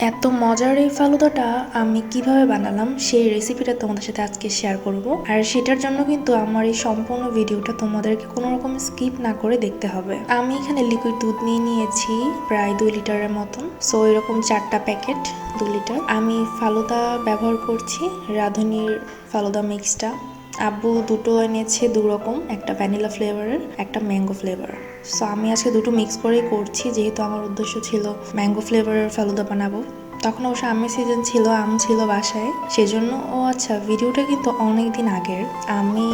এত মজার এই ফালুদাটা আমি কিভাবে বানালাম সেই রেসিপিটা তোমাদের সাথে আজকে শেয়ার করব। আর সেটার জন্য কিন্তু আমার এই সম্পূর্ণ ভিডিওটা তোমাদেরকে কোনো রকম স্কিপ না করে দেখতে হবে। আমি এখানে লিকুইড দুধ নিয়ে নিয়েছি প্রায় 2 লিটারের মতন। সো এরকম 4টা প্যাকেট 2 লিটার। আমি ফালুদা ব্যবহার করছি রাঁধুনির ফালুদা মিক্সটা। আব্বু দুটো এনেছে 2 রকম, একটা ভ্যানিলা ফ্লেভারের, একটা ম্যাঙ্গো ফ্লেভার। সো আমি আজকে দুটো মিক্স করেই করছি, যেহেতু আমার উদ্দেশ্য ছিল ম্যাঙ্গো ফ্লেভারের ফালুদা বানাবো। তখন অবশ্য আমের সিজন ছিল, আম ছিল বাসায়, সেজন্য। ও আচ্ছা, ভিডিওটা কিন্তু অনেক দিন আগের, আমি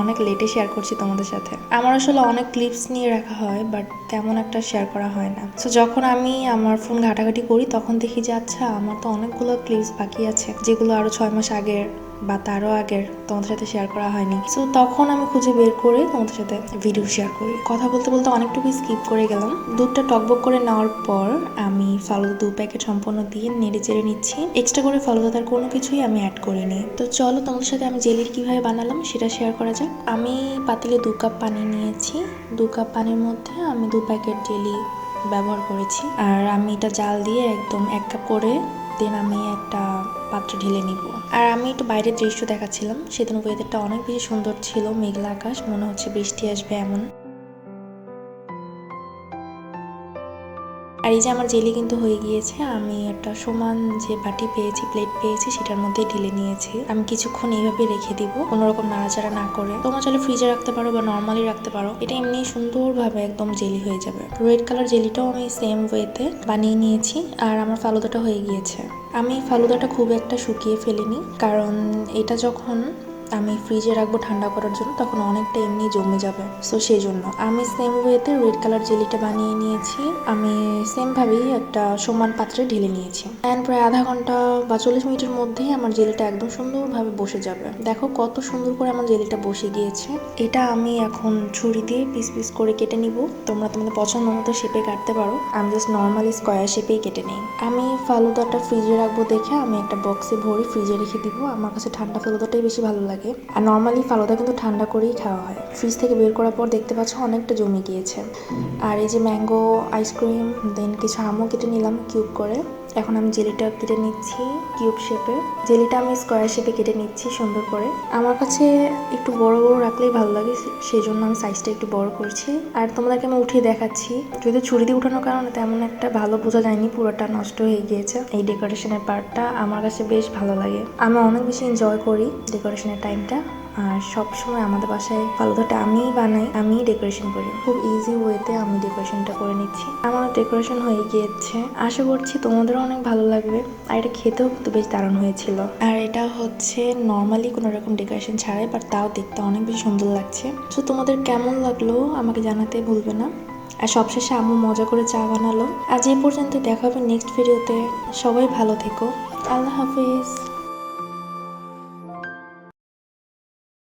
অনেক লেটে শেয়ার করছি তোমাদের সাথে। আমার আসলে অনেক ক্লিপস নিয়ে রাখা হয়, বাট তেমন একটা শেয়ার করা হয় না। সো যখন আমি আমার ফোন ঘাটাঘাটি করি তখন দেখি যে আচ্ছা, আমার তো অনেকগুলো ক্লিপস বাকি আছে, যেগুলো আরো 6 মাস আগের বা তারও আগের তোমাদের সাথে শেয়ার করা হয়নি। সো তখন আমি খুঁজে বের করে তোমাদের সাথে ভিডিও শেয়ার করি। কথা বলতে বলতে অনেকটুকু স্কিপ করে গেলাম। দুধটা টকবক করে নেওয়ার পর আমি ফালুদা 2 প্যাকেট সম্পূর্ণ দিয়ে নেড়ে চেড়ে নিচ্ছি। এক্সট্রা করে ফালুদা তার কোনো কিছুই আমি অ্যাড করিনি। তো চলো তোমাদের সাথে আমি জেলি কিভাবে বানালাম সেটা শেয়ার করা যাক। আমি পাতিলে 2 কাপ পানি নিয়েছি। 2 কাপ পানির মধ্যে আমি 2 প্যাকেট জেলি ব্যবহার করেছি। আর আমি এটা জাল দিয়ে একদম 1 কাপ করে দেন আমি একটা পাত্রে ঢেলে নিব। আর আমি একটু বাইরের দৃশ্য দেখাচ্ছিলাম, সেদিন ওয়েদারটা অনেক বেশি সুন্দর ছিল, মেঘলা আকাশ, মনে হচ্ছে বৃষ্টি আসবে এমন। আর এই যে আমার জেলি কিন্তু হয়ে গিয়েছে। আমি একটা সমান যে বাটি পেয়েছি, প্লেট পেয়েছি, সেটার মধ্যে ঢেলে নিয়েছি। আমি কিছুক্ষণ এইভাবে রেখে দিব, কোনো রকম নাড়াচাড়া না করে। তোমরা চাইলে ফ্রিজে রাখতে পারো বা নর্মালি রাখতে পারো, এটা এমনি সুন্দরভাবে একদম জেলি হয়ে যাবে। রেড কালার জেলিটাও আমি সেম ওয়েতে বানিয়ে নিয়েছি। আর আমার ফালুদাটা হয়ে গিয়েছে। আমি ফালুদাটা খুব একটা শুকিয়ে ফেলিনি, কারণ এটা যখন আমি ফ্রিজে রাখবো ঠান্ডা করার জন্য তখন অনেকটা এমনি জমে যাবে। সো সেই জন্য আমি সেম ওয়েতে রেড কালার জেলিটা বানিয়ে নিয়েছি। আমি সেম ভাবেই একটা সমান পাত্রে ঢেলে নিয়েছি। অ্যান্ড প্রায় আধা ঘন্টা বা 40 মিনিটের মধ্যেই আমার জেলিটা একদম সুন্দরভাবে বসে যাবে। দেখো কত সুন্দর করে আমার জেলিটা বসে গিয়েছে। এটা আমি এখন ছুরি দিয়ে পিস পিস করে কেটে নিব। তোমরা তোমাদের পছন্দ মতো শেপে কাটতে পারো, আমি জাস্ট নর্মালি স্কোয়ার শেপেই কেটে নিই। আমি ফালুদাটা ফ্রিজে রাখবো দেখে আমি একটা বক্সে ভরে ফ্রিজে রেখে দিব। আমার কাছে ঠান্ডা ফালুদাটাই বেশি ভালো লাগে। আর নর্মালি ফালুদা কিন্তু ঠান্ডা করেই খাওয়া হয়। ফ্রিজ থেকে বের করার পর দেখতে পাচ্ছ অনেকটা জমে গিয়েছে। আর এই যে ম্যাঙ্গো আইসক্রিম, দেন কিছু আমও কেটে নিলাম কিউব করে। এখন আমি জেলিটা কেটে নিচ্ছি কিউব শেপে। জেলিটা আমি স্কোয়ার শেপে কেটে নিচ্ছি সুন্দর করে। আমার কাছে একটু বড় বড় রাখলেই ভালো লাগে, সেই জন্য আমি সাইজটা একটু বড় করছি। আর তোমাদেরকে আমি উঠিয়ে দেখাচ্ছি। যদি ছুরি দিয়ে উঠানোর কারণে তেমন একটা ভালো বোঝা যায়নি, পুরোটা নষ্ট হয়ে গিয়েছে। এই ডেকোরেশনের পার্টটা আমার কাছে বেশ ভালো লাগে, আমি অনেক বেশি এনজয় করি ডেকোরেশনের টাইমটা। আর সবসময় আমাদের বাসায় ফালুদাটা আমিই বানাই, আমিই ডেকোরেশন করি। খুব ইজি ওয়েতে আমি ডেকোরেশনটা করে নিচ্ছি। আমার ডেকোরেশন হয়ে গিয়েছে, আশা করছি তোমাদেরও অনেক ভালো লাগবে। আর এটা খেতেও কিন্তু বেশ দারুণ হয়েছিল। আর এটা হচ্ছে নর্মালি কোনো রকম ডেকোরেশন ছাড়াই, বাট তাও দেখতে অনেক বেশি সুন্দর লাগছে। তো তোমাদের কেমন লাগলো আমাকে জানাতে ভুলবে না। আর সবশেষে আম্মু মজা করে চা বানালো। আজ এই পর্যন্ত, দেখা হবে নেক্সট ভিডিওতে। সবাই ভালো থেকো, আল্লাহ হাফিজ।